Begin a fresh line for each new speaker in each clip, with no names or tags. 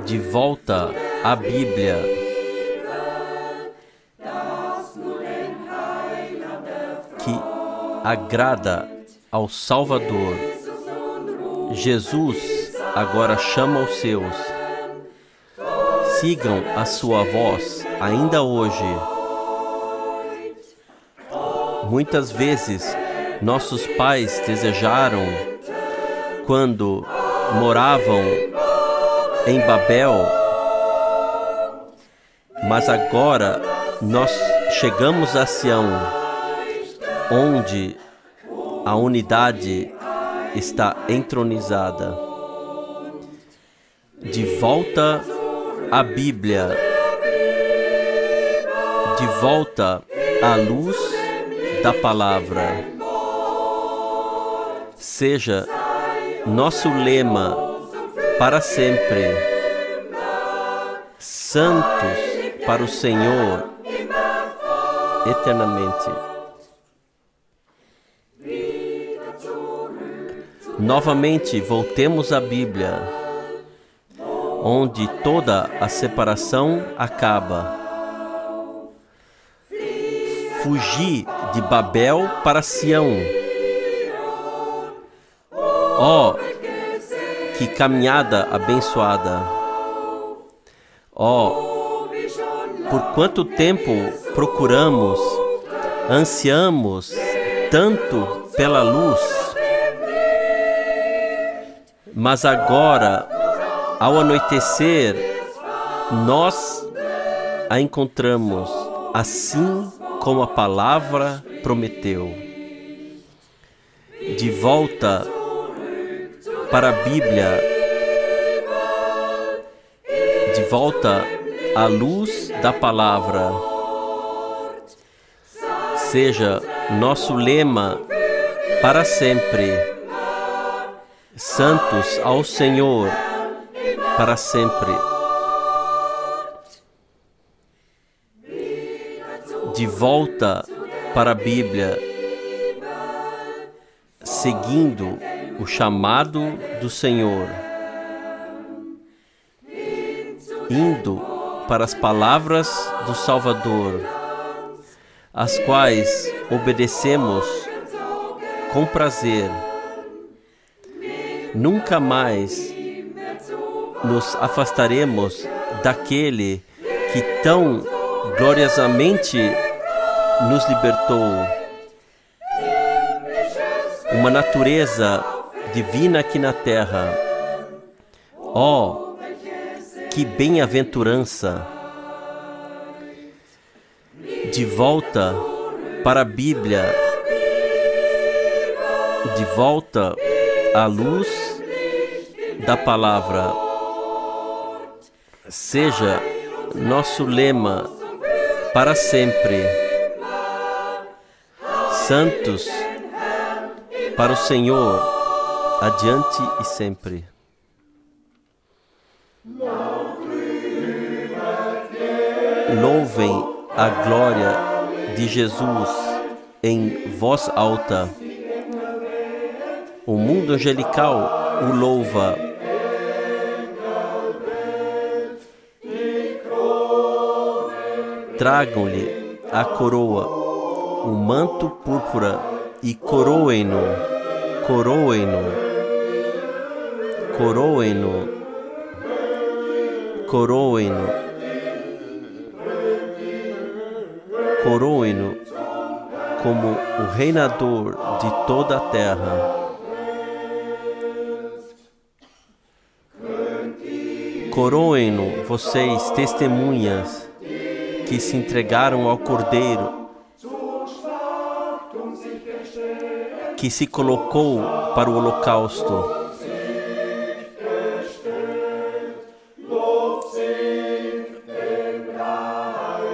de volta à Bíblia, que agrada ao Salvador. Jesus agora chama os seus. Sigam a sua voz ainda hoje. Muitas vezes nossos pais desejaram, quando moravam em Babel, mas agora nós chegamos a Sião, onde a unidade está entronizada. De volta à Bíblia, de volta à luz da palavra. Seja nosso lema para sempre: santos para o Senhor eternamente. Novamente voltemos à Bíblia, onde toda a separação acaba. Fugi de Babel para Sião. Oh, que caminhada abençoada! Oh, por quanto tempo procuramos, ansiamos tanto pela luz, mas agora, ao anoitecer, nós a encontramos, assim como a palavra prometeu. De volta para a Bíblia, de volta à luz da palavra. Seja nosso lema para sempre: santos ao Senhor para sempre. De volta para a Bíblia, seguindo o chamado do Senhor, indo para as palavras do Salvador, as quais obedecemos com prazer. Nunca mais nos afastaremos daquele que tão gloriosamente nos libertou. Uma natureza divina aqui na terra. Oh, que bem-aventurança! De volta para a Bíblia, de volta à luz da palavra. Seja nosso lema para sempre: santos para o Senhor, adiante e sempre. Louvem a glória de Jesus em voz alta. O mundo angelical o louva. Tragam-lhe a coroa, o manto púrpura, e coroem-no, coroem-no, coroem-no, coroem-no, coroem-no como o reinador de toda a terra. Coroem-no, vocês, testemunhas, que se entregaram ao Cordeiro, que se colocou para o holocausto.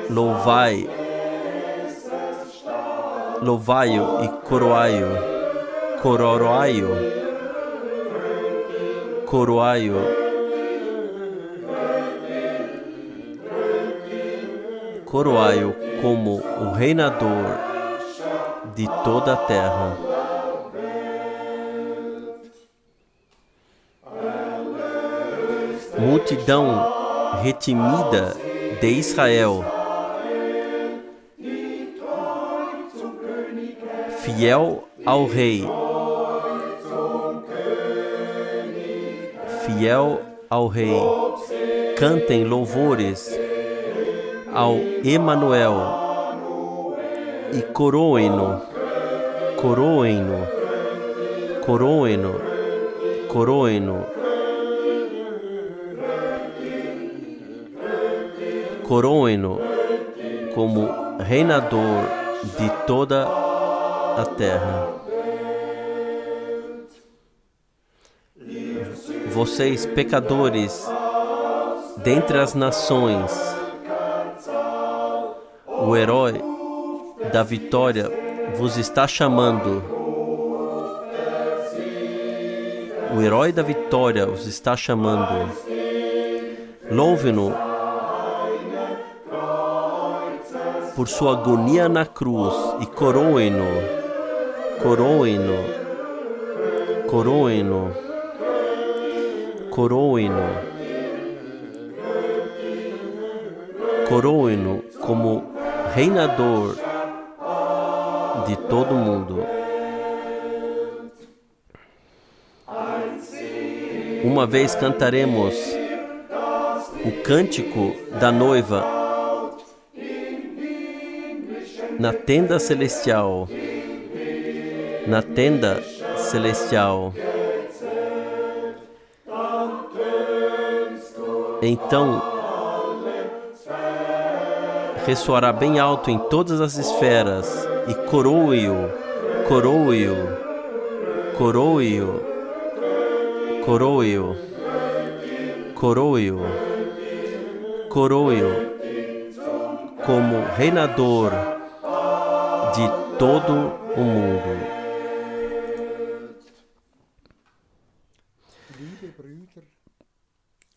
Louvai, louvai-o e coroai-o, coroai-o, coroai-o, coroai-o como o reinador de toda a terra. multidão retimida de Israel, fiel ao Rei, fiel ao Rei, cantem louvores ao Emanuel e coroem-no, coroem-no, coroem-no, coroem-no, coroem-no como reinador de toda a terra. Vocês, pecadores, dentre as nações, o herói da vitória vos está chamando. O herói da vitória vos está chamando. Louve-no por sua agonia na cruz e coroem-no, coroem-no, coroem-no, coroem-no, coroem-no como reinador de todo o mundo. Uma vez cantaremos o cântico da noiva na tenda celestial, na tenda celestial. Então ressoará bem alto em todas as esferas e coroe-o, coroe-o, coroe-o, coroe-o, coroe-o, coroe-o como reinador de todo o mundo.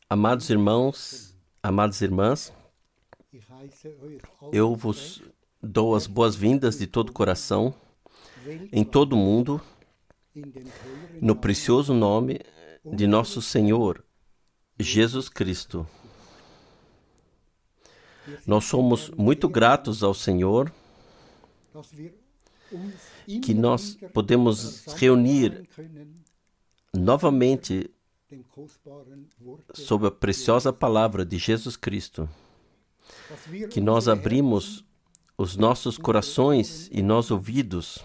Amados irmãos, amadas irmãs, eu vos dou as boas-vindas de todo o coração, em todo o mundo, no precioso nome de nosso Senhor, Jesus Cristo. Nós somos muito gratos ao Senhor que nós podemos reunir novamente sob a preciosa palavra de Jesus Cristo, que nós abrimos os nossos corações e nossos ouvidos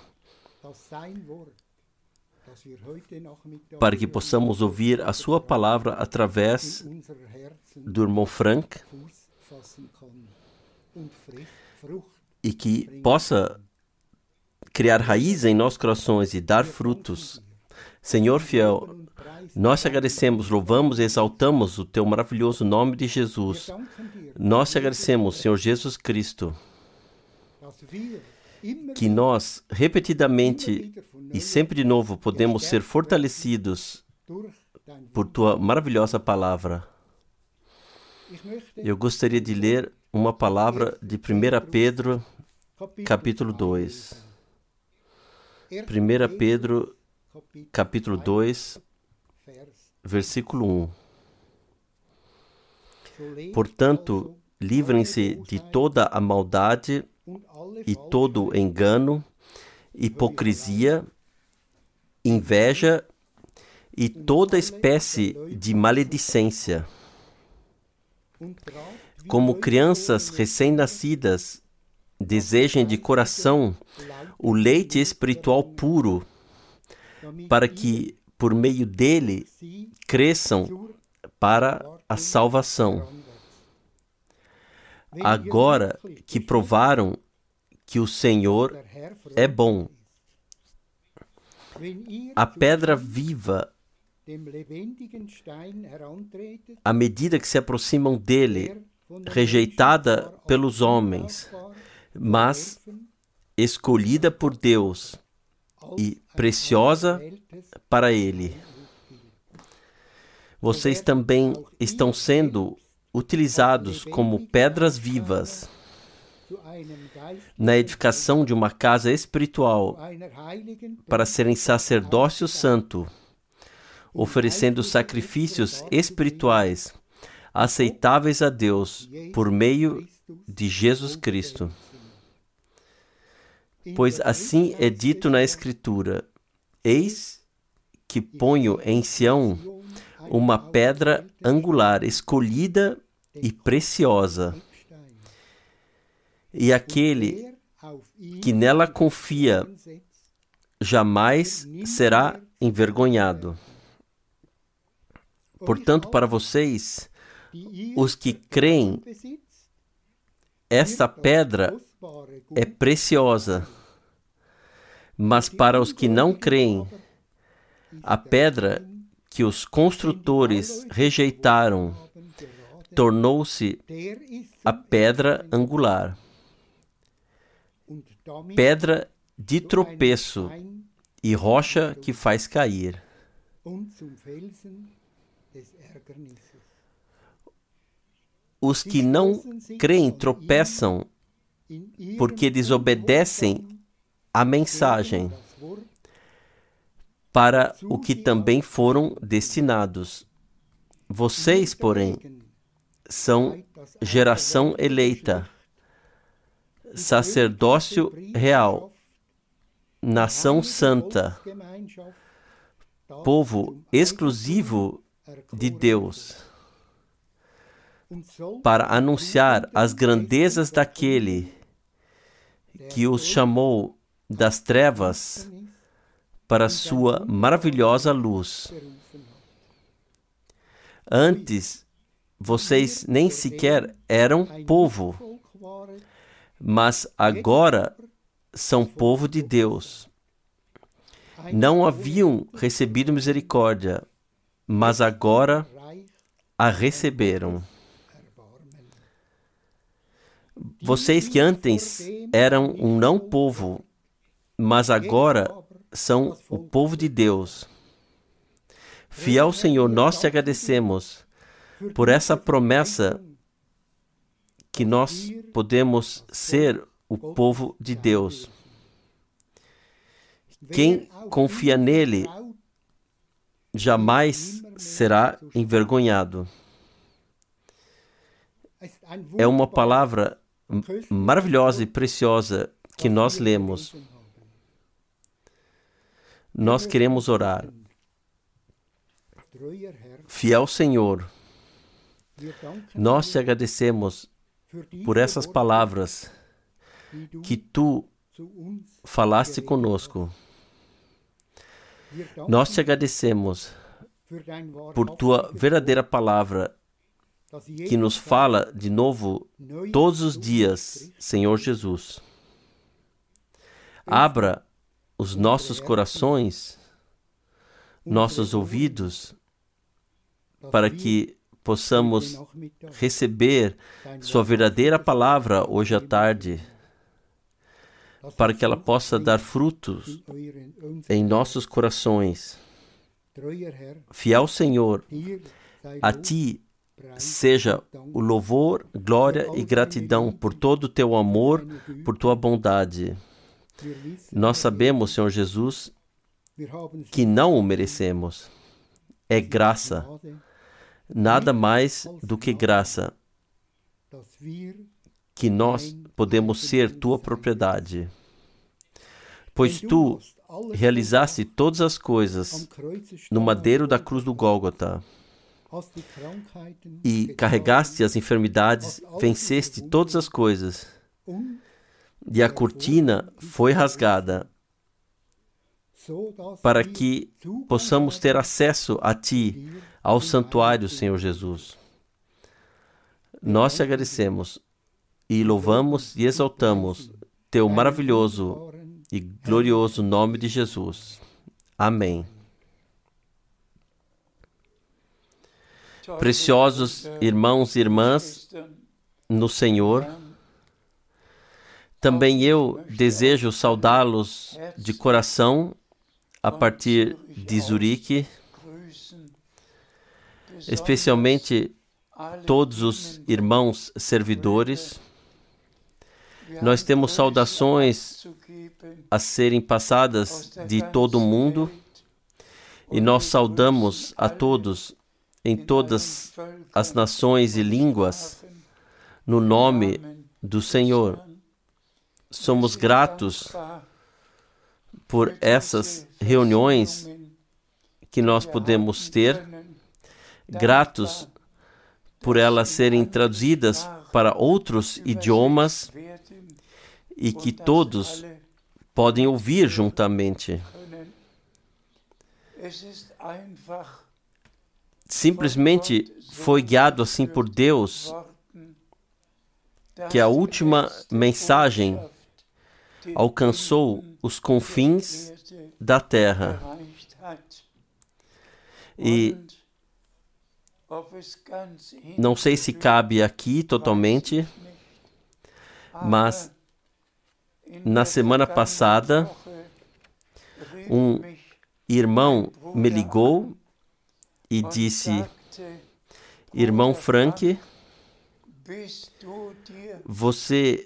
para que possamos ouvir a sua palavra através do irmão Frank e que possa criar raiz em nossos corações e dar frutos. Senhor fiel, nós te agradecemos, louvamos e exaltamos o teu maravilhoso nome de Jesus. Nós te agradecemos, Senhor Jesus Cristo, que nós repetidamente e sempre de novo podemos ser fortalecidos por tua maravilhosa palavra. Eu gostaria de ler uma palavra de 1 Pedro, capítulo 2. 1 Pedro, capítulo 2, versículo 1. Portanto, livrem-se de toda a maldade e todo o engano, hipocrisia, inveja e toda espécie de maledicência. Como crianças recém-nascidas, desejem de coração o leite espiritual puro, para que, por meio dele, cresçam para a salvação. Agora que provaram que o Senhor é bom, a pedra viva, à medida que se aproximam dele, rejeitada pelos homens, mas escolhida por Deus e preciosa para Ele. Vocês também estão sendo utilizados como pedras vivas na edificação de uma casa espiritual para serem sacerdócio santo, oferecendo sacrifícios espirituais aceitáveis a Deus por meio de Jesus Cristo. Pois assim é dito na Escritura: eis que ponho em Sião uma pedra angular, escolhida e preciosa, e aquele que nela confia jamais será envergonhado. Portanto, para vocês, os que creem, esta pedra é preciosa, mas para os que não creem, a pedra que os construtores rejeitaram tornou-se a pedra angular, pedra de tropeço e rocha que faz cair. Os que não creem tropeçam porque desobedecem a mensagem para o que também foram destinados. Vocês, porém, são geração eleita, sacerdócio real, nação santa, povo exclusivo de Deus, para anunciar as grandezas daquele que os chamou das trevas para sua maravilhosa luz. Antes, vocês nem sequer eram povo, mas agora são povo de Deus. Não haviam recebido misericórdia, mas agora a receberam. Vocês que antes eram um não povo, mas agora são o povo de Deus. Fiel Senhor, nós te agradecemos por essa promessa que nós podemos ser o povo de Deus. Quem confia nele jamais será envergonhado. É uma palavra maravilhosa e preciosa que nós lemos. Nós queremos orar. Fiel Senhor, nós te agradecemos por essas palavras que tu falaste conosco. Nós te agradecemos por tua verdadeira palavra que nos fala de novo todos os dias, Senhor Jesus. Abra os nossos corações, nossos ouvidos, para que possamos receber sua verdadeira palavra hoje à tarde, para que ela possa dar frutos em nossos corações. Fiel Senhor, a ti seja o louvor, glória e gratidão por todo o teu amor, por tua bondade. Nós sabemos, Senhor Jesus, que não o merecemos. É graça, nada mais do que graça, que nós podemos ser tua propriedade. Pois tu realizaste todas as coisas no madeiro da cruz do Gólgota e carregaste as enfermidades, venceste todas as coisas, e a cortina foi rasgada para que possamos ter acesso a ti, ao santuário, Senhor Jesus. Nós te agradecemos e louvamos e exaltamos teu maravilhoso e glorioso nome de Jesus. Amém. Preciosos irmãos e irmãs no Senhor, também eu desejo saudá-los de coração a partir de Zurique, especialmente todos os irmãos servidores. Nós temos saudações a serem passadas de todo o mundo e nós saudamos a todos em todas as nações e línguas, no nome do Senhor. Somos gratos por essas reuniões que nós podemos ter, gratos por elas serem traduzidas para outros idiomas e que todos podem ouvir juntamente. Simplesmente foi guiado assim por Deus que a última mensagem alcançou os confins da terra. E não sei se cabe aqui totalmente, mas na semana passada, um irmão me ligou e disse: irmão Frank, você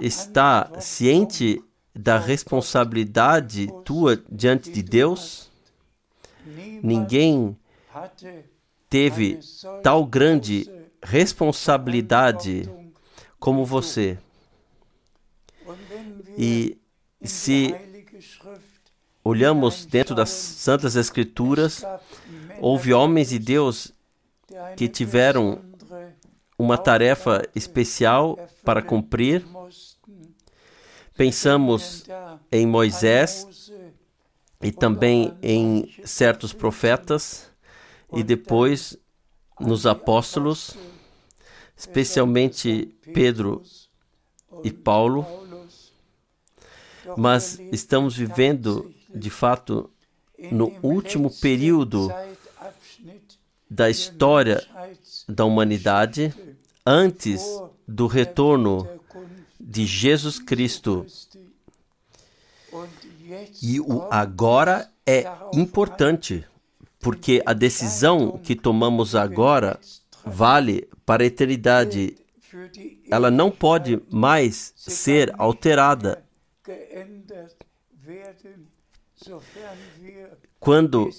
está ciente da responsabilidade tua diante de Deus? Ninguém teve tal grande responsabilidade como você. E se olhamos dentro das Santas Escrituras, houve homens de Deus que tiveram uma tarefa especial para cumprir. Pensamos em Moisés e também em certos profetas e depois nos apóstolos, especialmente Pedro e Paulo. Mas estamos vivendo, de fato, no último período da história da humanidade, antes do retorno de Jesus Cristo. E o agora é importante, porque a decisão que tomamos agora vale para a eternidade. Ela não pode mais ser alterada. Quando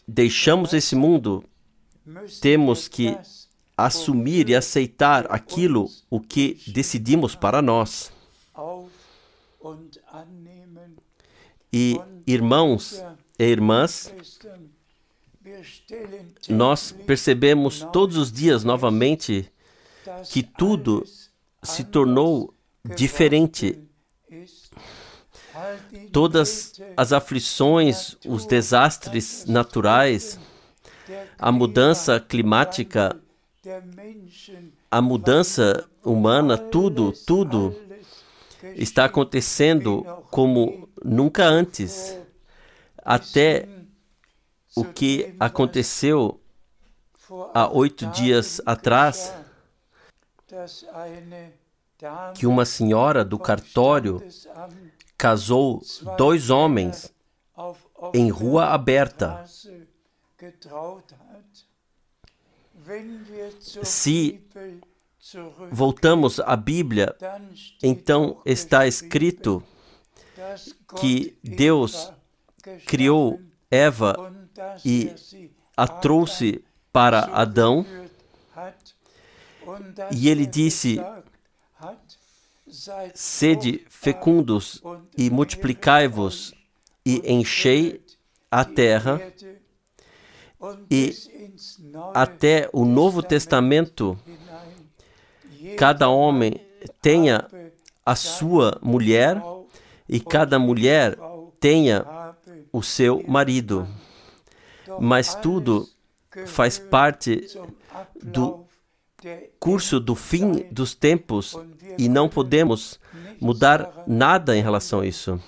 deixamos esse mundo, temos que assumir e aceitar aquilo o que decidimos para nós. E, irmãos e irmãs, nós percebemos todos os dias novamente que tudo se tornou diferente. Todas as aflições, os desastres naturais, a mudança climática, a mudança humana, tudo está acontecendo como nunca antes. Até o que aconteceu há 8 dias atrás, que uma senhora do cartório casou 2 homens em rua aberta. Se voltamos à Bíblia, então está escrito que Deus criou Eva e a trouxe para Adão, e ele disse: sede fecundos e multiplicai-vos e enchei a terra. E até o Novo Testamento, cada homem tenha a sua mulher e cada mulher tenha o seu marido. Mas tudo faz parte do curso do fim dos tempos e não podemos mudar nada em relação a isso.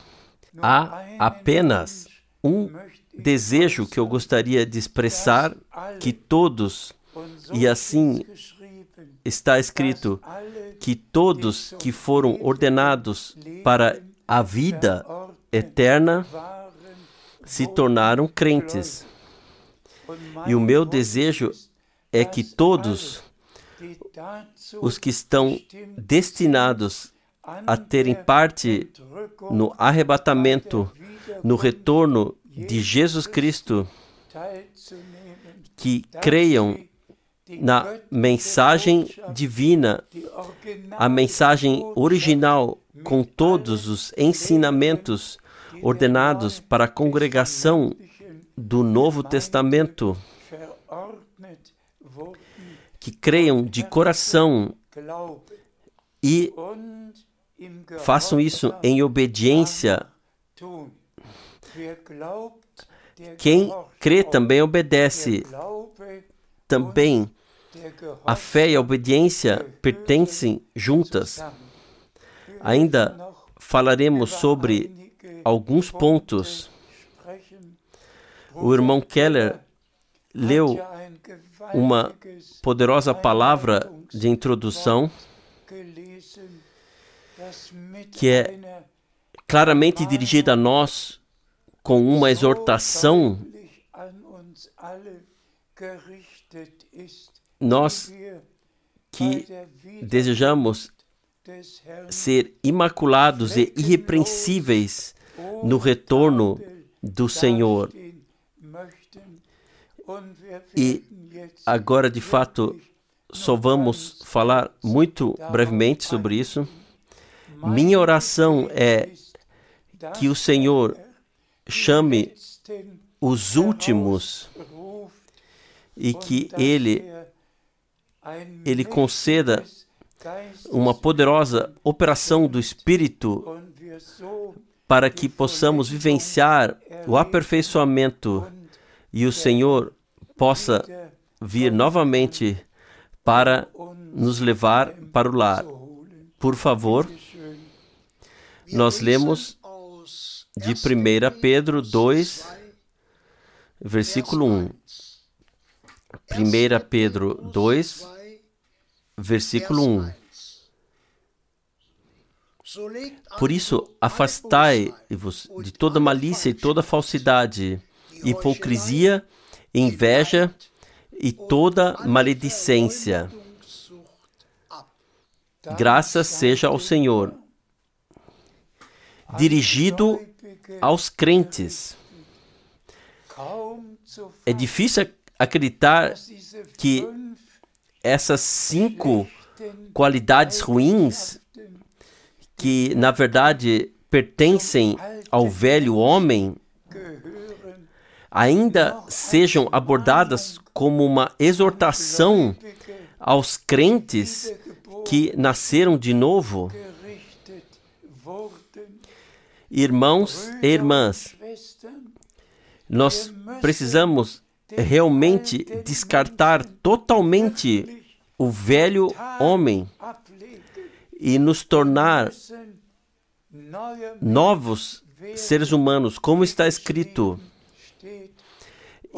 Há apenas um desejo que eu gostaria de expressar, que todos, e assim está escrito, que todos que foram ordenados para a vida eterna se tornaram crentes. E o meu desejo é que todos os que estão destinados a terem parte no arrebatamento, no retorno de Jesus Cristo, que creiam na mensagem divina, a mensagem original, com todos os ensinamentos ordenados para a congregação do Novo Testamento, que creiam de coração e façam isso em obediência. Quem crê também obedece. Também a fé e a obediência pertencem juntas. Ainda falaremos sobre alguns pontos. O irmão Keller leu uma poderosa palavra de introdução que é claramente dirigida a nós com uma exortação. Nós que desejamos ser imaculados e irrepreensíveis no retorno do Senhor. E agora, de fato, só vamos falar muito brevemente sobre isso. Minha oração é que o Senhor chame os últimos e que Ele conceda uma poderosa operação do Espírito para que possamos vivenciar o aperfeiçoamento e o Senhor possa vir novamente para nos levar para o lar. Por favor, nós lemos de 1 Pedro 2, versículo 1. 1 Pedro 2, versículo 1. Por isso, afastai-vos de toda malícia e toda falsidade, hipocrisia, inveja e toda maledicência. Graças seja ao Senhor. Dirigido aos crentes. É difícil acreditar que essas 5 qualidades ruins, que na verdade pertencem ao velho homem, ainda sejam abordadas como uma exortação aos crentes que nasceram de novo. Irmãos e irmãs, nós precisamos realmente descartar totalmente o velho homem e nos tornar novos seres humanos, como está escrito.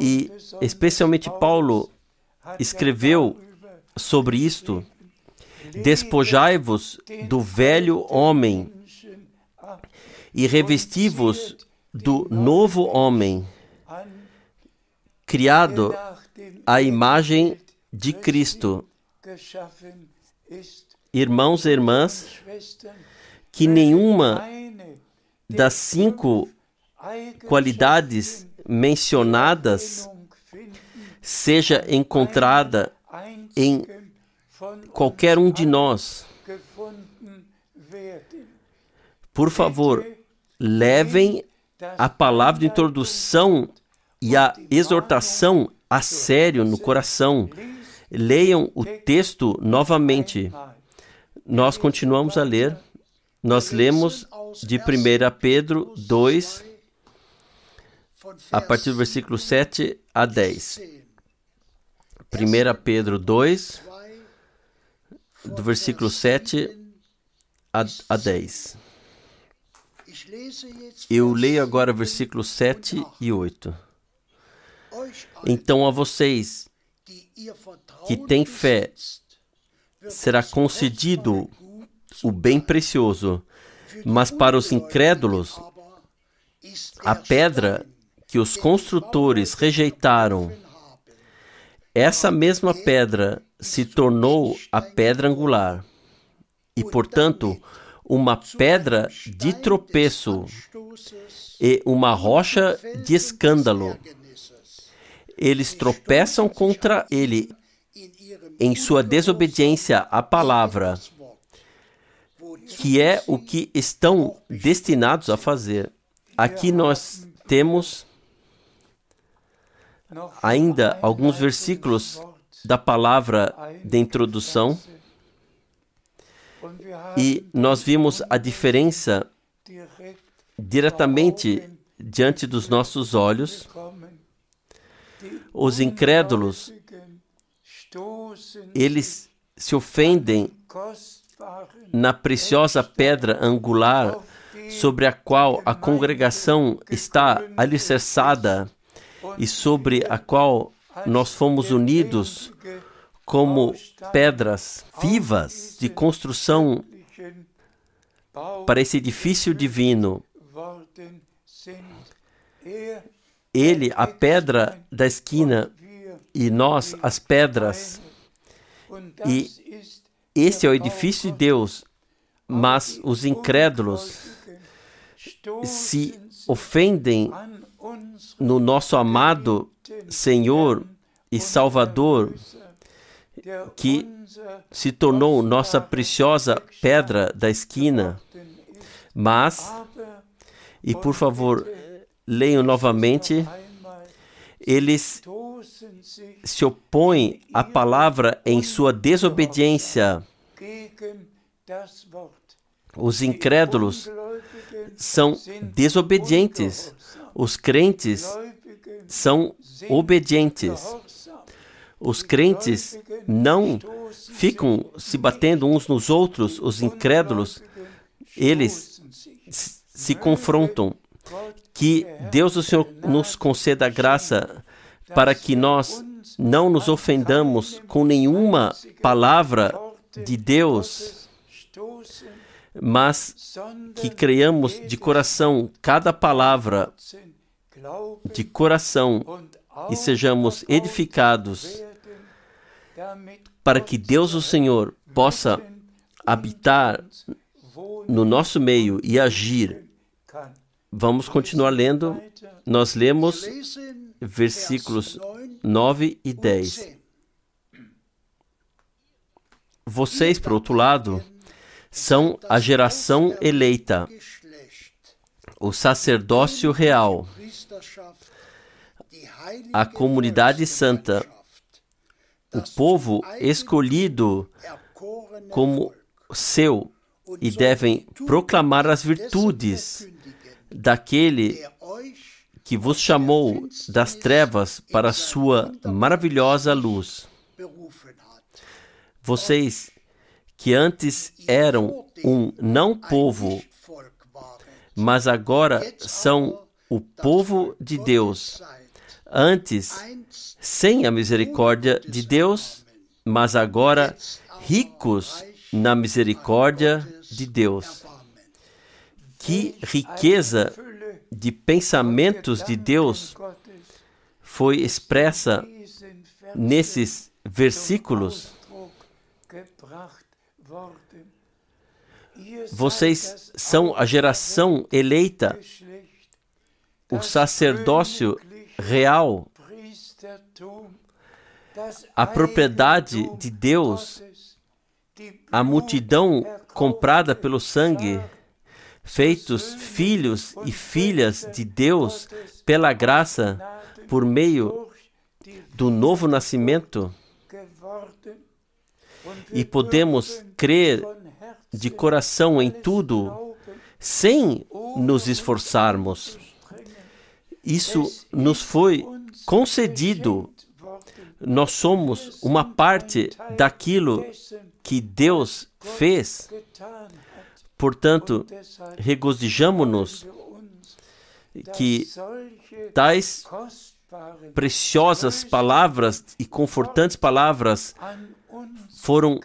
E especialmente Paulo escreveu sobre isto: despojai-vos do velho homem e revesti-vos do novo homem, criado à imagem de Cristo. Irmãos e irmãs, que nenhuma das 5 qualidades mencionadas seja encontrada em qualquer um de nós. Por favor, levem a palavra de introdução e a exortação a sério no coração. Leiam o texto novamente. Nós continuamos a ler. Nós lemos de 1 Pedro 2, a partir do versículo 7 a 10. 1 Pedro 2, do versículo 7 a 10. Eu leio agora versículos 7 e 8. Então a vocês que têm fé será concedido o bem precioso, mas para os incrédulos, a pedra que os construtores rejeitaram, essa mesma pedra se tornou a pedra angular e, portanto, uma pedra de tropeço e uma rocha de escândalo. Eles tropeçam contra ele em sua desobediência à palavra, que é o que estão destinados a fazer. Aqui nós temos ainda alguns versículos da palavra de introdução, e nós vimos a diferença diretamente diante dos nossos olhos. Os incrédulos, eles se ofendem na preciosa pedra angular sobre a qual a congregação está alicerçada e sobre a qual nós fomos unidos como pedras vivas de construção para esse edifício divino. Ele, a pedra da esquina, e nós, as pedras. E esse é o edifício de Deus, mas os incrédulos se ofendem no nosso amado Senhor e Salvador, que se tornou nossa preciosa pedra da esquina. Mas, e por favor, leiam novamente, eles se opõem à palavra em sua desobediência. Os incrédulos são desobedientes. Os crentes são obedientes. Os crentes não ficam se batendo uns nos outros. Os incrédulos, eles se confrontam. Que Deus, o Senhor, nos conceda a graça para que nós não nos ofendamos com nenhuma palavra de Deus, mas que creiamos de coração cada palavra de coração e sejamos edificados para que Deus, o Senhor, possa habitar no nosso meio e agir. Vamos continuar lendo. Nós lemos versículos 9 e 10. Vocês, por outro lado, são a geração eleita, o sacerdócio real, a comunidade santa, o povo escolhido como seu, e devem proclamar as virtudes daquele que vos chamou das trevas para a sua maravilhosa luz. Vocês que antes eram um não-povo, mas agora são o povo de Deus. Antes, sem a misericórdia de Deus, mas agora ricos na misericórdia de Deus. Que riqueza de pensamentos de Deus foi expressa nesses versículos. Vocês são a geração eleita, o sacerdócio real, a propriedade de Deus, a multidão comprada pelo sangue, feitos filhos e filhas de Deus pela graça, por meio do novo nascimento. E podemos crer de coração em tudo, sem nos esforçarmos. Isso nos foi concedido. Nós somos uma parte daquilo que Deus fez. Portanto, regozijamo-nos que tais preciosas palavras e confortantes palavras foram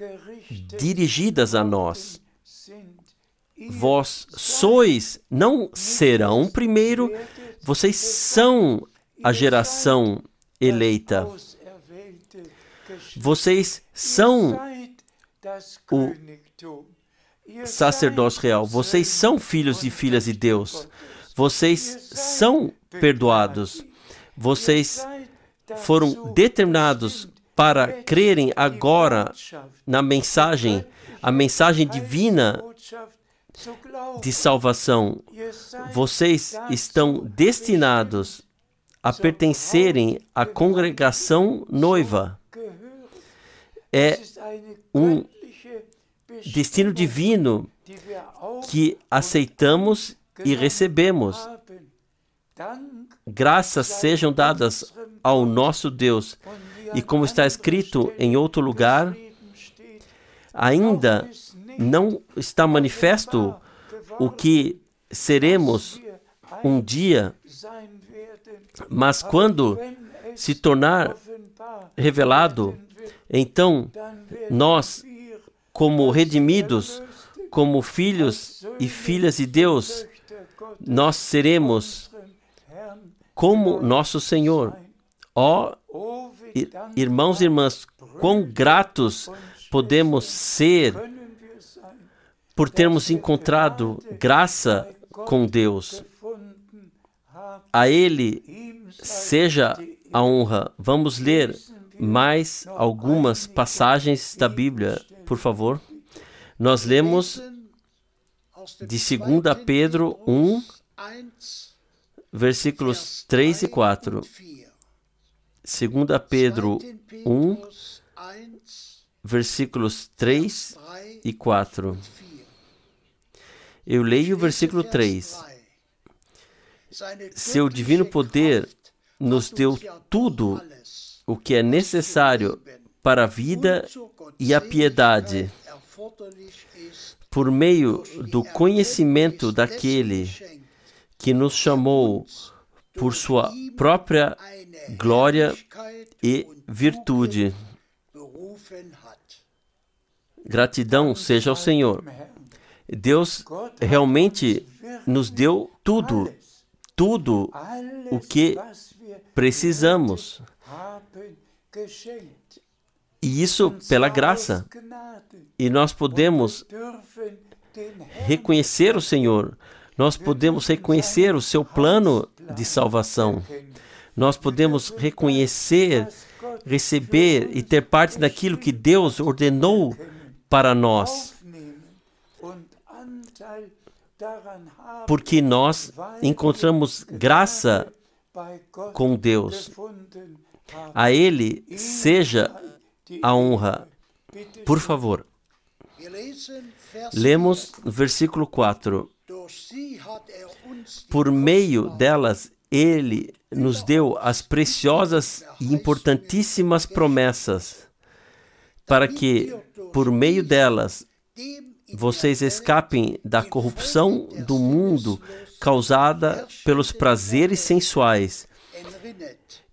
dirigidas a nós. Vós sois, não serão primeiro, vocês são a geração eleita. Vocês são o sacerdócio real. Vocês são filhos e filhas de Deus. Vocês são perdoados. Vocês foram determinados para crerem agora na mensagem, a mensagem divina de salvação. Vocês estão destinados a pertencerem à congregação noiva. É um destino divino que aceitamos e recebemos. Graças sejam dadas ao nosso Deus. E como está escrito em outro lugar, ainda não está manifesto o que seremos um dia, mas quando se tornar revelado, então nós, como redimidos, como filhos e filhas de Deus, nós seremos como nosso Senhor. Ó, irmãos e irmãs, quão gratos podemos ser por termos encontrado graça com Deus. A Ele seja a honra. Vamos ler mais algumas passagens da Bíblia, por favor. Nós lemos de 2 Pedro 1, versículos 3 e 4. 2 Pedro 1, versículos 3 e 4. Eu leio o versículo 3. Seu divino poder nos deu tudo o que é necessário para a vida e a piedade, por meio do conhecimento daquele que nos chamou por sua própria glória e virtude. Gratidão seja ao Senhor. Deus realmente nos deu tudo o que precisamos. E isso pela graça. E nós podemos reconhecer o Senhor. Nós podemos reconhecer o seu plano de salvação. Nós podemos reconhecer, receber e ter parte daquilo que Deus ordenou para nós. Porque nós encontramos graça com Deus. A Ele seja a honra. Por favor. Lemos no versículo 4. Por meio delas, Ele nos deu as preciosas e importantíssimas promessas, para que, por meio delas, vocês escapem da corrupção do mundo causada pelos prazeres sensuais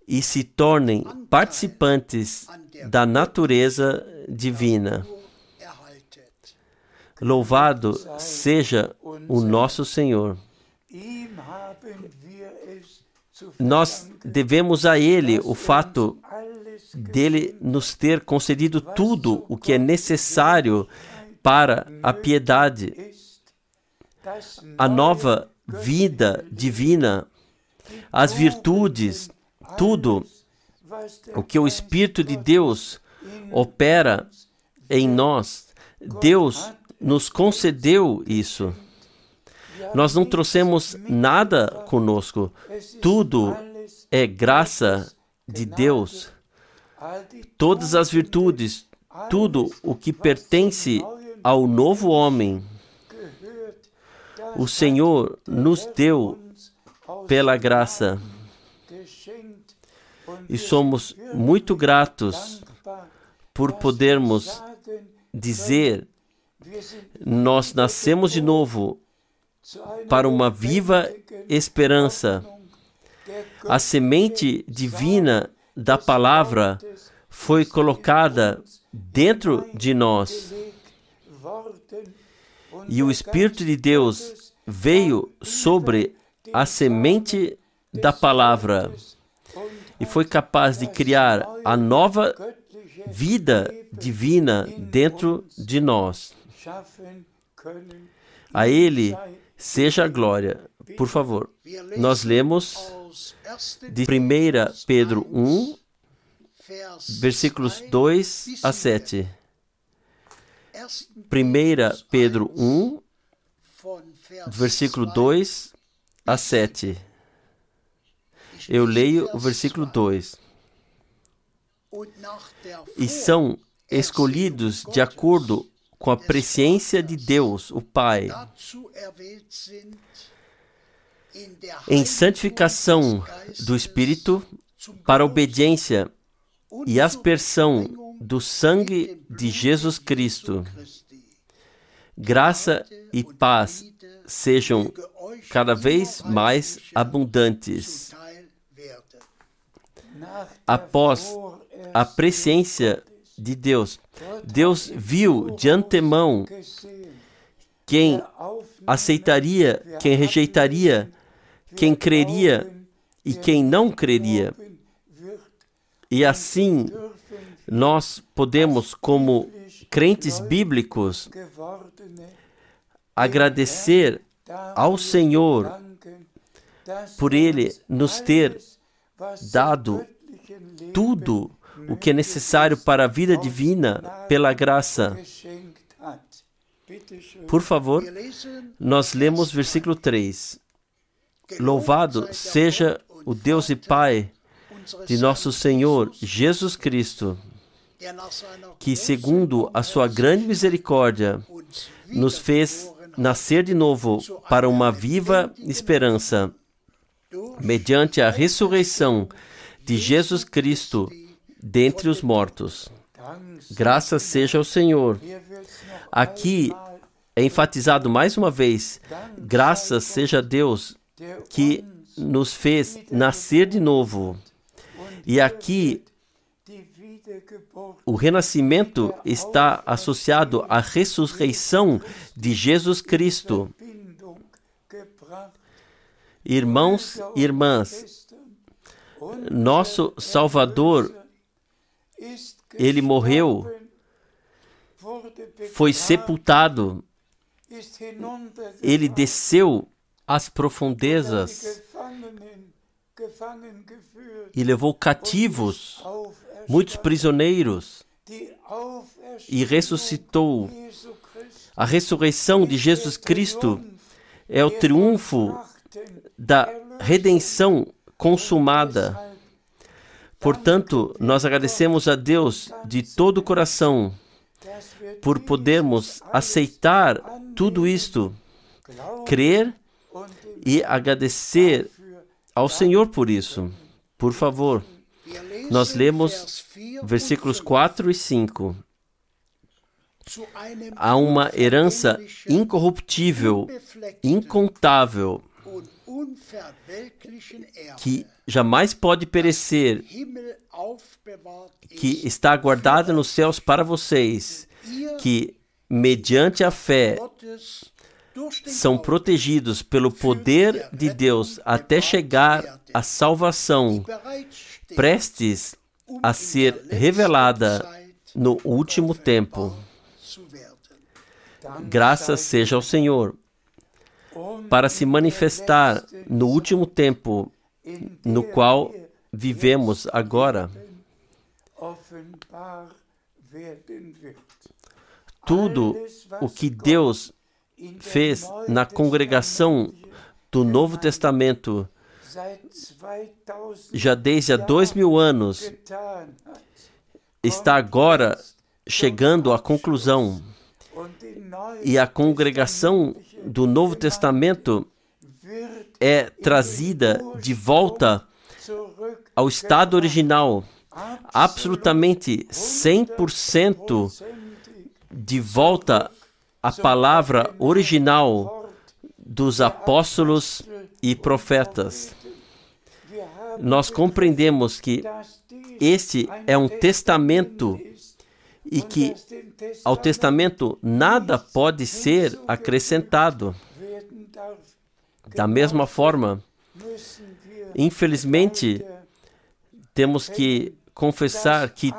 e se tornem participantes da natureza divina. Louvado seja o nosso Senhor. Nós devemos a Ele o fato dele nos ter concedido tudo o que é necessário para a piedade, a nova vida divina, as virtudes, tudo o que o Espírito de Deus opera em nós. Deus nos concedeu isso. Nós não trouxemos nada conosco. Tudo é graça de Deus. Todas as virtudes, tudo o que pertence ao novo homem, o Senhor nos deu pela graça. E somos muito gratos por podermos dizer: nós nascemos de novo para uma viva esperança. A semente divina da palavra foi colocada dentro de nós. E o Espírito de Deus veio sobre a semente da palavra e foi capaz de criar a nova vida divina dentro de nós. A Ele seja a glória. Por favor, nós lemos de 1 Pedro 1, versículos 2 a 7. 1 Pedro 1, versículo 2 a 7. Eu leio o versículo 2. E são escolhidos de acordo com a presciência de Deus, o Pai, em santificação do Espírito, para a obediência e aspersão do sangue de Jesus Cristo. Graça e paz sejam cada vez mais abundantes. Após a presciência de Deus, Deus viu de antemão quem aceitaria, quem rejeitaria, quem creria e quem não creria. E assim, nós podemos, como crentes bíblicos, agradecer ao Senhor por Ele nos ter dado tudo o que é necessário para a vida divina pela graça. Por favor, nós lemos versículo 3. Louvado seja o Deus e Pai de nosso Senhor Jesus Cristo, que, segundo a sua grande misericórdia, nos fez nascer de novo para uma viva esperança, mediante a ressurreição de Jesus Cristo dentre os mortos. Graças seja ao Senhor. Aqui é enfatizado mais uma vez, graças seja a Deus que nos fez nascer de novo. E aqui o renascimento está associado à ressurreição de Jesus Cristo. Irmãos e irmãs, nosso Salvador, Ele morreu, foi sepultado, Ele desceu às profundezas e levou cativos muitos prisioneiros e ressuscitou. A ressurreição de Jesus Cristo é o triunfo da redenção consumada. Portanto, nós agradecemos a Deus de todo o coração por podermos aceitar tudo isto, crer e agradecer ao Senhor por isso. Por favor, nós lemos versículos 4 e 5. Há uma herança incorruptível, incontável, que jamais pode perecer, que está guardada nos céus para vocês, que, mediante a fé, são protegidos pelo poder de Deus até chegar à salvação, prestes a ser revelada no último tempo. Graças seja ao Senhor, para se manifestar no último tempo, no qual vivemos agora. Tudo o que Deus fez na congregação do Novo Testamento, já desde há 2000 anos, está agora chegando à conclusão. E a congregação do Novo Testamento é trazida de volta ao estado original, absolutamente 100% de volta à palavra original dos apóstolos e profetas. Nós compreendemos que este é um testamento e que ao testamento nada pode ser acrescentado. Da mesma forma, infelizmente, temos que confessar que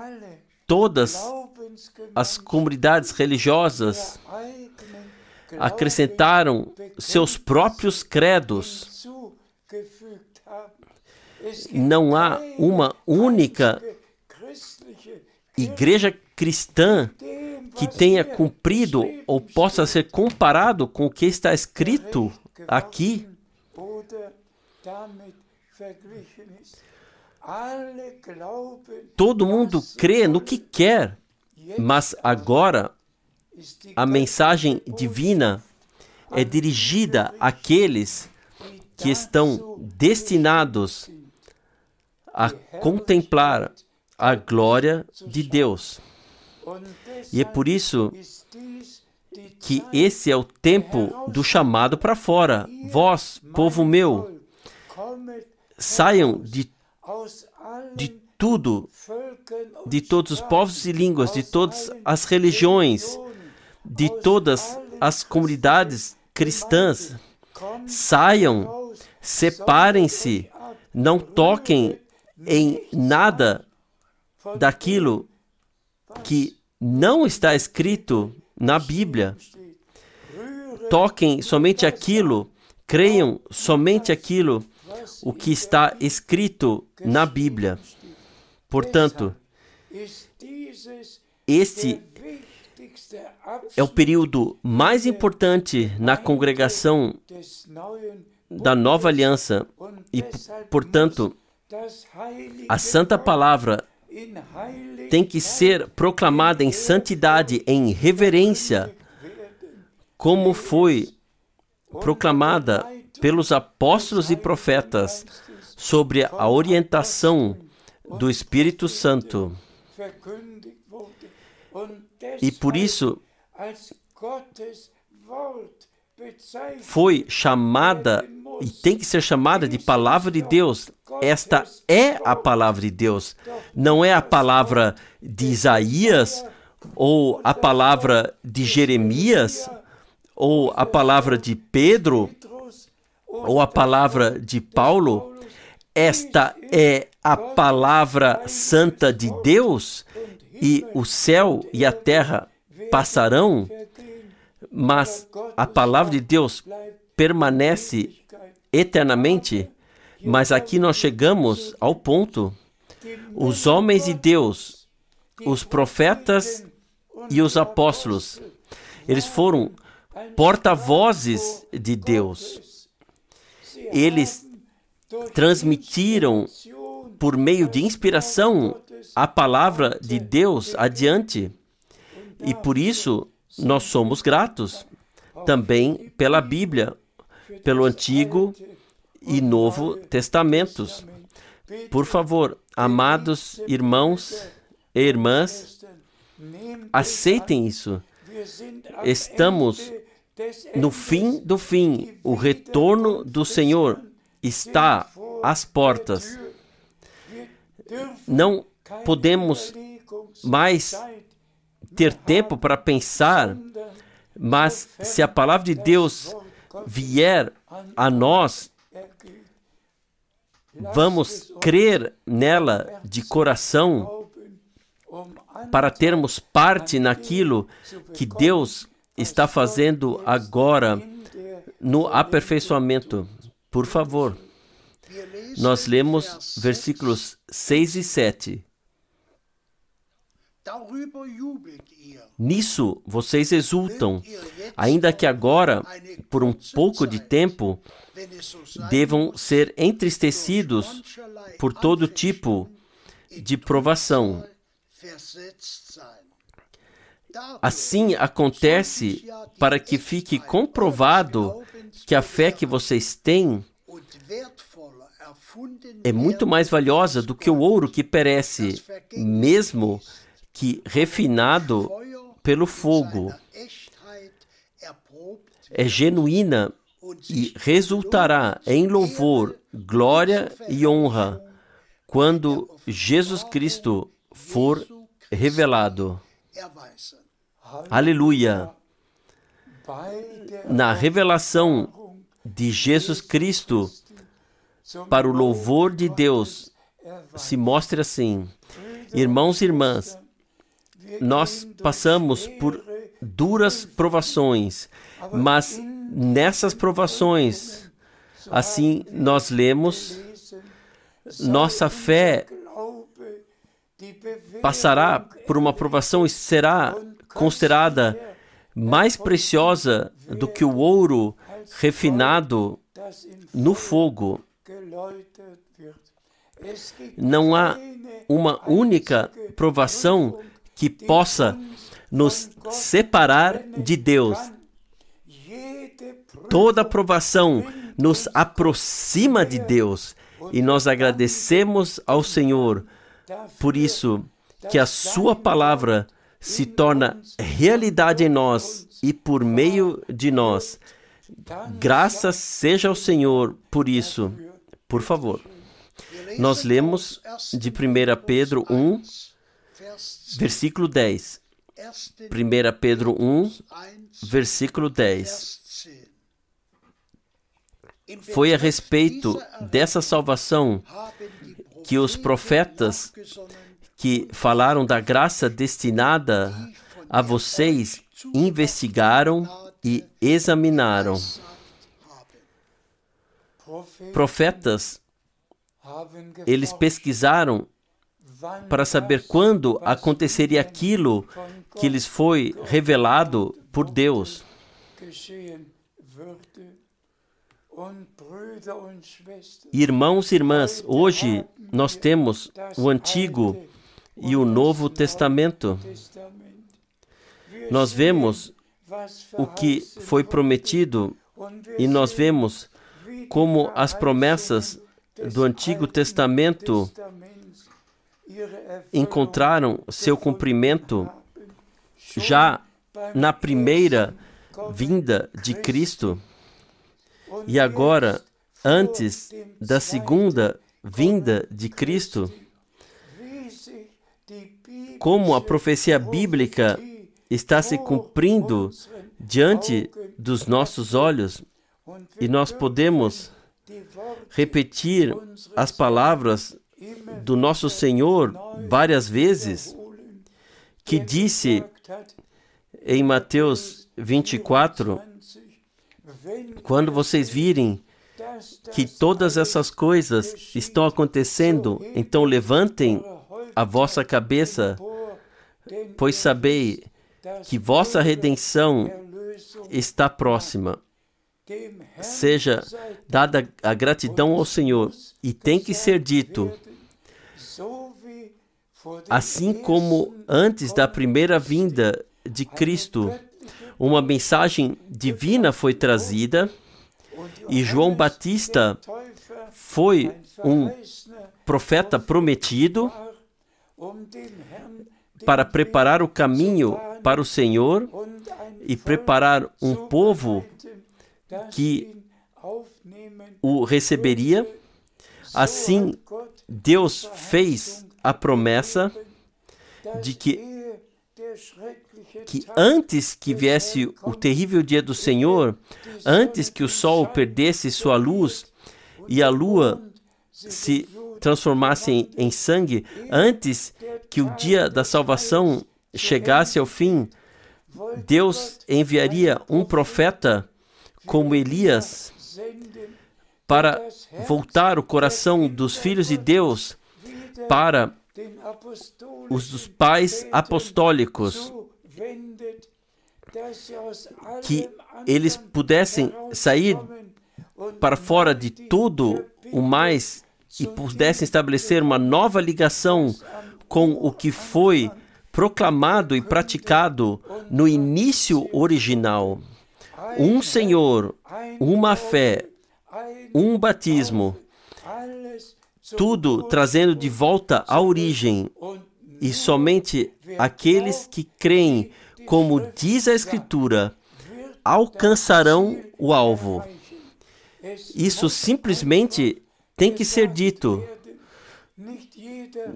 todas as comunidades religiosas acrescentaram seus próprios credos. Não há uma única igreja cristã que tenha cumprido ou possa ser comparado com o que está escrito aqui. Todo mundo crê no que quer, mas agora a mensagem divina é dirigida àqueles que estão destinados a contemplar a glória de Deus. E é por isso que esse é o tempo do chamado para fora. Vós, povo meu, saiam de tudo, de todos os povos e línguas, de todas as religiões, de todas as comunidades cristãs. Saiam, separem-se, não toquem em nada daquilo que não está escrito na Bíblia. Toquem somente aquilo, creiam somente aquilo, o que está escrito na Bíblia. Portanto, este é o período mais importante na congregação da Nova Aliança e, portanto, a Santa Palavra tem que ser proclamada em santidade, em reverência, como foi proclamada pelos apóstolos e profetas sobre a orientação do Espírito Santo. E por isso foi chamada e tem que ser chamada de palavra de Deus. Esta é a palavra de Deus. Não é a palavra de Isaías, ou a palavra de Jeremias, ou a palavra de Pedro, ou a palavra de Paulo. Esta é a palavra santa de Deus, e o céu e a terra passarão, mas a palavra de Deus permanece eternamente. Mas aqui nós chegamos ao ponto, os homens de Deus, os profetas e os apóstolos, eles foram porta-vozes de Deus. Eles transmitiram, por meio de inspiração, a palavra de Deus adiante. E por isso nós somos gratos também pela Bíblia, pelo Antigo e Novo Testamentos. Por favor, amados irmãos e irmãs, aceitem isso. Estamos no fim do fim. O retorno do Senhor está às portas. Não podemos mais ter tempo para pensar, mas se a palavra de Deus vier a nós, vamos crer nela de coração para termos parte naquilo que Deus está fazendo agora no aperfeiçoamento. Por favor, nós lemos versículos 6 e 7. Nisso vocês exultam, ainda que agora, por um pouco de tempo, devam ser entristecidos por todo tipo de provação. Assim acontece para que fique comprovado que a fé que vocês têm é muito mais valiosa do que o ouro que perece, mesmo que refinado pelo fogo. É genuína e resultará em louvor, glória e honra quando Jesus Cristo for revelado. Aleluia! Na revelação de Jesus Cristo, para o louvor de Deus, se mostra assim. Irmãos e irmãs, nós passamos por duras provações, mas nessas provações, assim nós lemos, nossa fé passará por uma provação e será considerada mais preciosa do que o ouro refinado no fogo. Não há uma única provação que possa nos separar de Deus. Toda provação nos aproxima de Deus e nós agradecemos ao Senhor por isso que a sua palavra se torna realidade em nós e por meio de nós. Graças seja ao Senhor por isso. Por favor. Nós lemos de 1 Pedro 1, versículo 10. 1 Pedro 1, versículo 10. Foi a respeito dessa salvação que os profetas que falaram da graça destinada a vocês investigaram e examinaram. Profetas, eles pesquisaram para saber quando aconteceria aquilo que lhes foi revelado por Deus. Irmãos e irmãs, hoje nós temos o Antigo e o Novo Testamento. Nós vemos o que foi prometido e nós vemos como as promessas do Antigo Testamento encontraram seu cumprimento já na primeira vinda de Cristo. E agora, antes da segunda vinda de Cristo, como a profecia bíblica está se cumprindo diante dos nossos olhos, e nós podemos repetir as palavras do nosso Senhor várias vezes, que disse em Mateus 24, quando vocês virem que todas essas coisas estão acontecendo, então levantem a vossa cabeça, pois sabei que vossa redenção está próxima. Seja dada a gratidão ao Senhor, e tem que ser dito, assim como antes da primeira vinda de Cristo, uma mensagem divina foi trazida, e João Batista foi um profeta prometido para preparar o caminho para o Senhor e preparar um povo que o receberia. Assim, Deus fez a promessa de que antes que viesse o terrível dia do Senhor, antes que o sol perdesse sua luz e a lua se transformasse em sangue, antes que o dia da salvação chegasse ao fim, Deus enviaria um profeta como Elias para voltar o coração dos filhos de Deus para os dos pais apostólicos, que eles pudessem sair para fora de tudo o mais e pudessem estabelecer uma nova ligação com o que foi proclamado e praticado no início original. Um Senhor, uma fé, um batismo, tudo trazendo de volta à origem, e somente aqueles que creem, como diz a Escritura, alcançarão o alvo. Isso simplesmente tem que ser dito.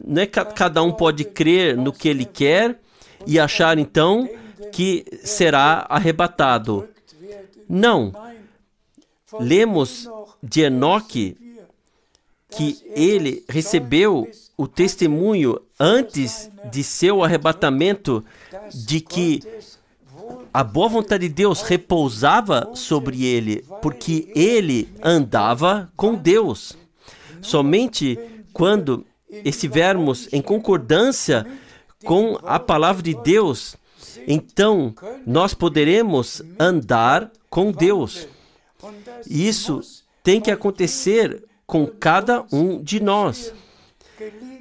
Não é que cada um pode crer no que ele quer e achar então que será arrebatado. Não. Lemos de Enoque que ele recebeu o testemunho antes de seu arrebatamento de que a boa vontade de Deus repousava sobre ele, porque ele andava com Deus. Somente quando estivermos em concordância com a palavra de Deus, então nós poderemos andar com Deus. E isso tem que acontecer com cada um de nós.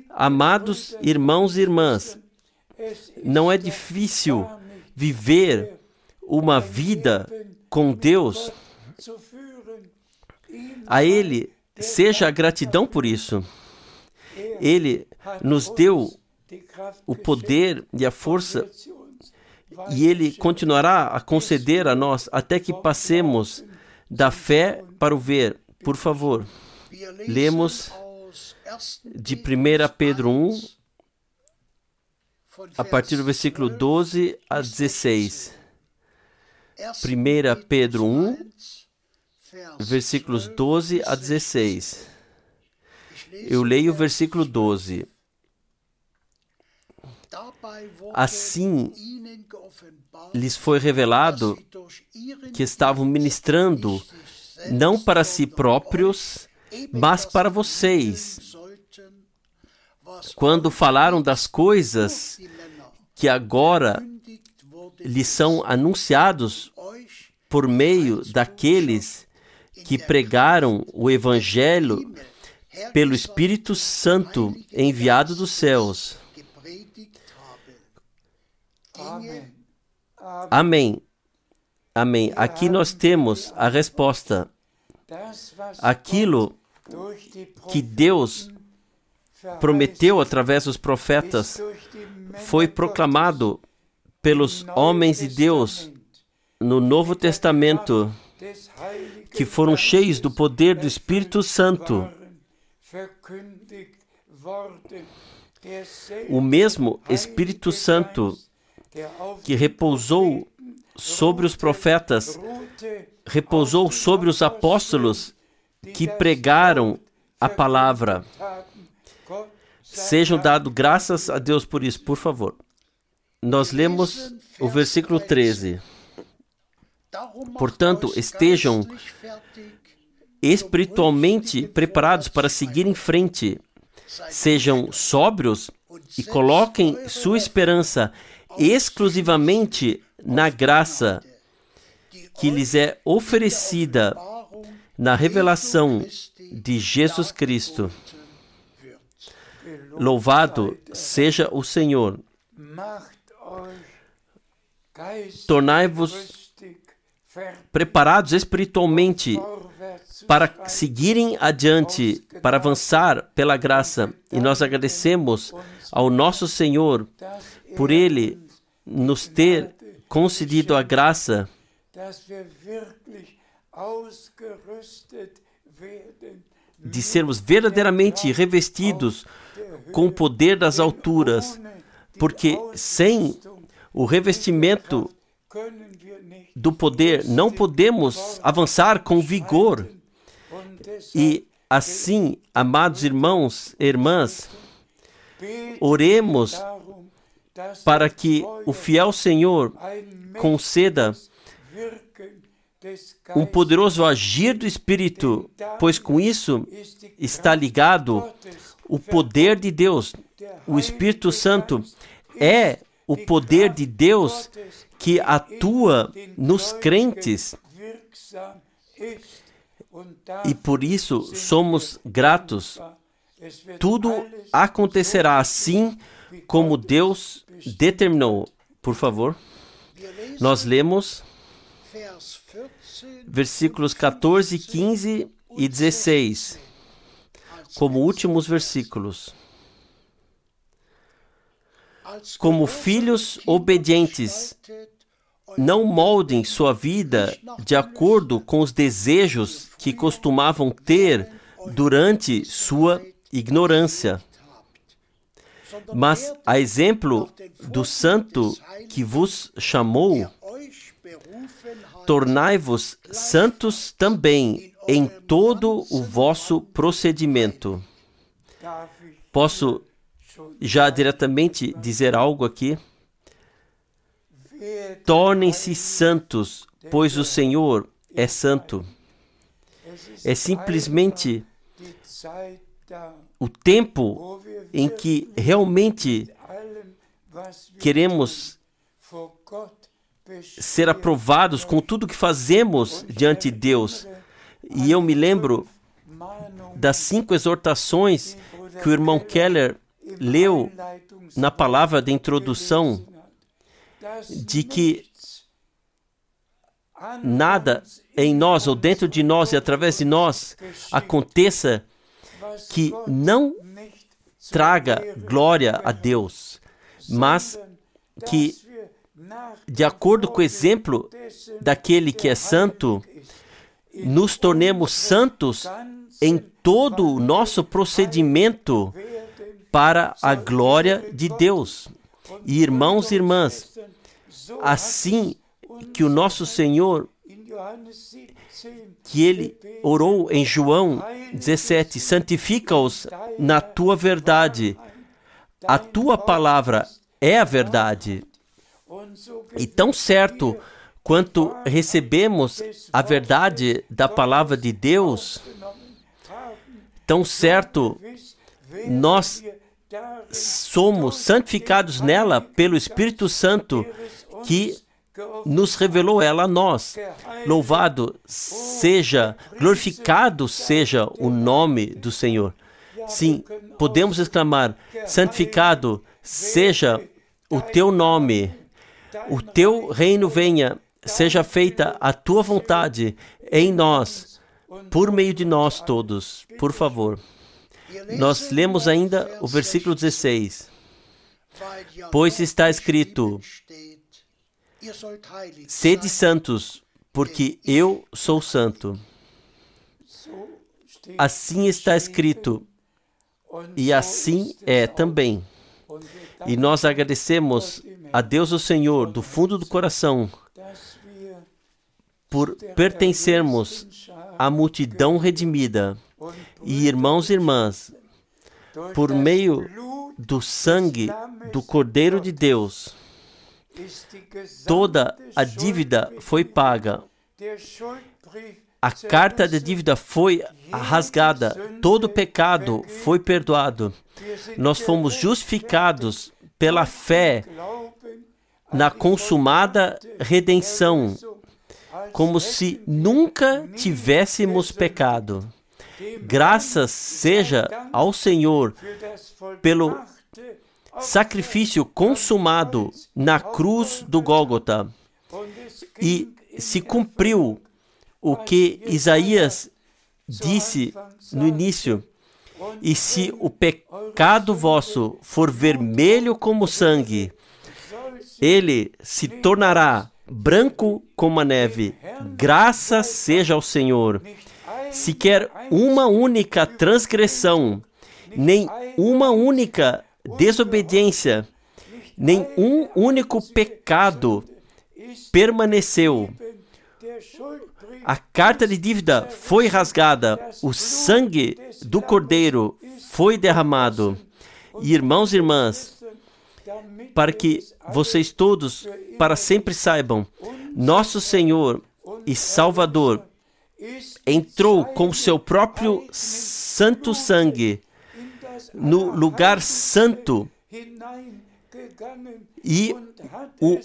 Amados irmãos e irmãs, não é difícil viver uma vida com Deus. A Ele seja a gratidão por isso. Ele nos deu o poder e a força, e Ele continuará a conceder a nós até que passemos da fé para o ver. Por favor, lemos de 1 Pedro 1, a partir do versículo 12 a 16. 1 Pedro 1, versículos 12 a 16. Eu leio o versículo 12. Assim lhes foi revelado que estavam ministrando não para si próprios, mas para vocês, quando falaram das coisas que agora lhes são anunciados por meio daqueles que pregaram o Evangelho pelo Espírito Santo enviado dos céus. Amém. Amém. Aqui nós temos a resposta. Aquilo que Deus prometeu através dos profetas foi proclamado pelos homens de Deus no Novo Testamento, que foram cheios do poder do Espírito Santo. O mesmo Espírito Santo que repousou sobre os profetas, repousou sobre os apóstolos que pregaram a palavra. Sejam dados graças a Deus por isso, por favor. Nós lemos o versículo 13. Portanto, estejam espiritualmente preparados para seguir em frente. Sejam sóbrios e coloquem sua esperança exclusivamente na graça que lhes é oferecida na revelação de Jesus Cristo. Louvado seja o Senhor. Tornai-vos preparados espiritualmente para seguirem adiante, para avançar pela graça. E nós agradecemos ao nosso Senhor por Ele nos ter concedido a graça de sermos verdadeiramente revestidos com o poder das alturas, porque sem o revestimento do poder não podemos avançar com vigor. E assim, amados irmãos e irmãs, oremos para que o fiel Senhor conceda um poderoso agir do Espírito, pois com isso está ligado o poder de Deus. O Espírito Santo é o poder de Deus que atua nos crentes. E por isso somos gratos. Tudo acontecerá assim como Deus determinou. Por favor, nós lemos versículos 14, 15 e 16 como últimos versículos. Como filhos obedientes, não moldem sua vida de acordo com os desejos que costumavam ter durante sua ignorância. Mas, a exemplo do santo que vos chamou, tornai-vos santos também em todo o vosso procedimento. Posso já diretamente dizer algo aqui? Tornem-se santos, pois o Senhor é santo. É simplesmente o tempo em que realmente queremos ser aprovados com tudo que fazemos diante de Deus. E eu me lembro das 5 exortações que o irmão Keller leu na palavra de introdução, de que nada em nós, ou dentro de nós e através de nós, aconteça que não traga glória a Deus, mas que, de acordo com o exemplo daquele que é santo, nos tornemos santos em todo o nosso procedimento para a glória de Deus. E irmãos e irmãs, assim que o nosso Senhor, que Ele orou em João 17, santifica-os na tua verdade. A tua palavra é a verdade. E tão certo quanto recebemos a verdade da palavra de Deus, tão certo nós somos santificados nela pelo Espírito Santo que nos revelou ela a nós. Louvado seja, glorificado seja o nome do Senhor. Sim, podemos exclamar: santificado seja o teu nome, o teu reino venha, seja feita a tua vontade em nós, por meio de nós todos. Por favor. Nós lemos ainda o versículo 16. Pois está escrito: sede santos, porque eu sou santo. Assim está escrito, e assim é também. E nós agradecemos a Deus o Senhor do fundo do coração por pertencermos à multidão redimida. E irmãos e irmãs, por meio do sangue do Cordeiro de Deus, toda a dívida foi paga. A carta de dívida foi rasgada. Todo pecado foi perdoado. Nós fomos justificados pela fé na consumada redenção, como se nunca tivéssemos pecado. Graças seja ao Senhor pelo sacrifício consumado na cruz do Gólgota. E se cumpriu o que Isaías disse no início: e se o pecado vosso for vermelho como sangue, ele se tornará branco como a neve. Graças seja ao Senhor. Sequer uma única transgressão, nem uma única desobediência, nem um único pecado permaneceu. A carta de dívida foi rasgada, o sangue do Cordeiro foi derramado. E irmãos e irmãs, para que vocês todos para sempre saibam, nosso Senhor e Salvador entrou com seu próprio santo sangue no lugar santo e o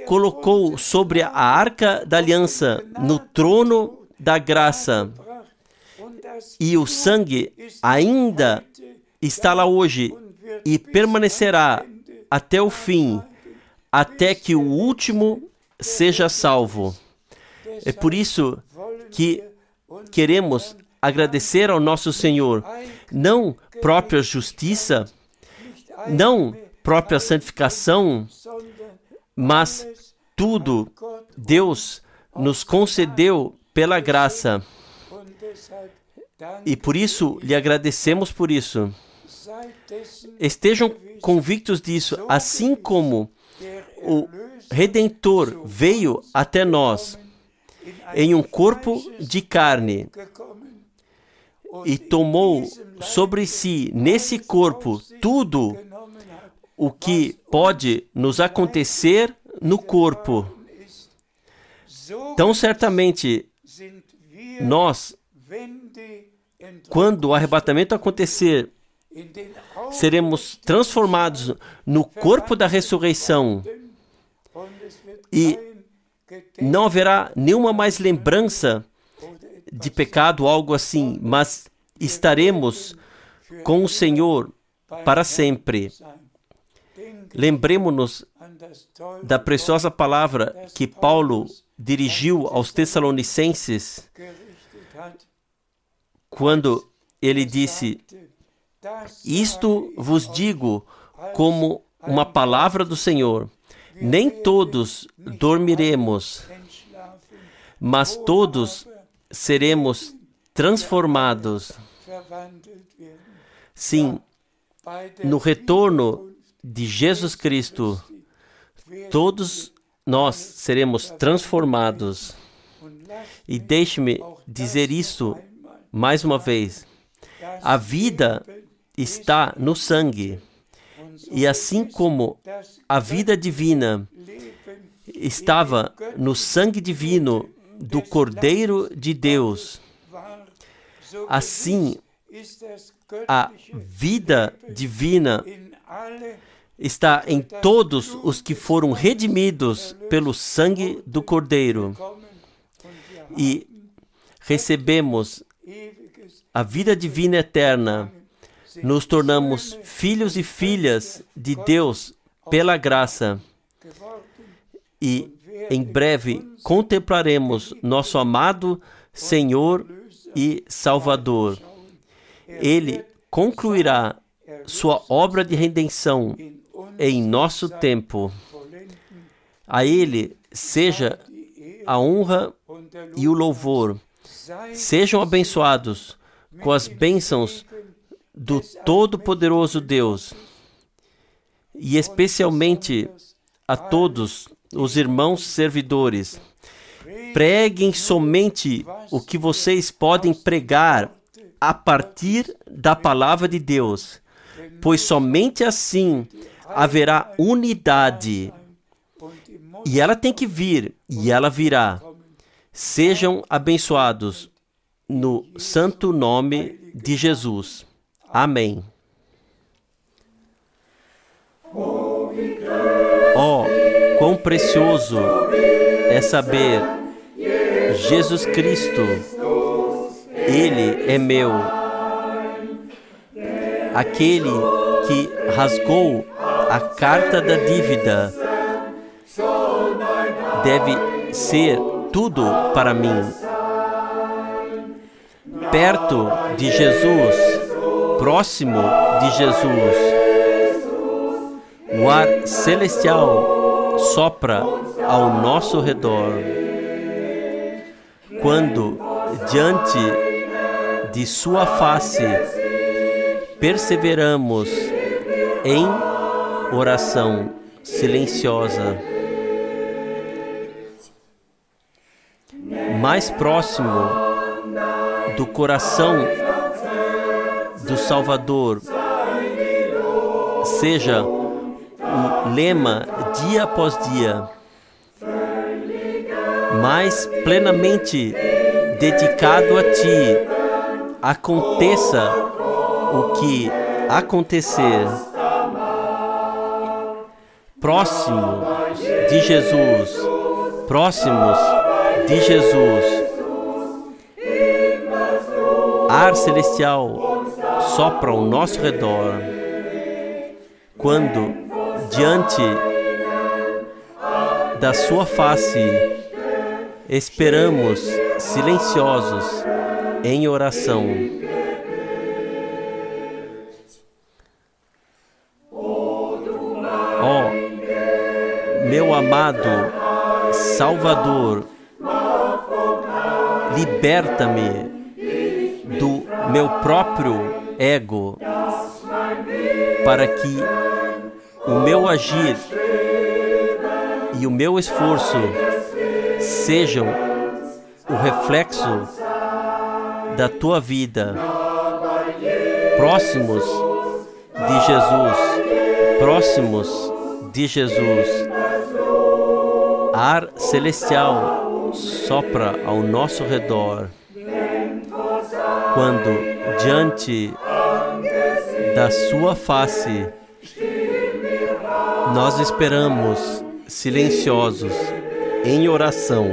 colocou sobre a arca da aliança, no trono da graça. E o sangue ainda está lá hoje e permanecerá até o fim, até que o último seja salvo. É por isso que queremos agradecer ao nosso Senhor, não própria justiça, não própria santificação, mas tudo Deus nos concedeu pela graça. E por isso lhe agradecemos por isso. Estejam convictos disso, assim como o Redentor veio até nós em um corpo de carne e tomou sobre si, nesse corpo, tudo o que pode nos acontecer no corpo. Tão certamente, nós, quando o arrebatamento acontecer seremos transformados no corpo da ressurreição e não haverá nenhuma mais lembrança de pecado ou algo assim, mas estaremos com o Senhor para sempre. Lembremos-nos da preciosa palavra que Paulo dirigiu aos Tessalonicenses quando ele disse: isto vos digo como uma palavra do Senhor, nem todos dormiremos, mas todos seremos transformados. Sim, no retorno de Jesus Cristo, todos nós seremos transformados. E deixe-me dizer isso mais uma vez. A vida está no sangue. E assim como a vida divina estava no sangue divino do Cordeiro de Deus, assim a vida divina está em todos os que foram redimidos pelo sangue do Cordeiro. E recebemos a vida divina eterna. Nos tornamos filhos e filhas de Deus pela graça. E em breve contemplaremos nosso amado Senhor e Salvador. Ele concluirá sua obra de redenção em nosso tempo. A Ele seja a honra e o louvor. Sejam abençoados com as bênçãos do Todo-Poderoso Deus, e especialmente a todos os irmãos servidores. Preguem somente o que vocês podem pregar a partir da palavra de Deus, pois somente assim haverá unidade. E ela tem que vir, e ela virá. Sejam abençoados no santo nome de Jesus. Amém. Oh, quão precioso é saber, Jesus Cristo, Ele é meu. Aquele que rasgou a carta da dívida deve ser tudo para mim. Perto de Jesus, próximo de Jesus, o ar celestial sopra ao nosso redor. Quando diante de sua face perseveramos em oração silenciosa, mais próximo do coração do Salvador, seja o lema dia após dia, mais plenamente dedicado a Ti, aconteça o que acontecer. Próximo de Jesus, próximos de Jesus, ar celestial sopra ao nosso redor. Quando diante da sua face esperamos silenciosos em oração. Ó, meu amado Salvador, liberta-me do meu próprio ego, para que o meu agir e o meu esforço sejam o reflexo da Tua vida. Próximos de Jesus, próximos de Jesus, ar celestial sopra ao nosso redor. Quando diante da sua face. Nós esperamos silenciosos em oração.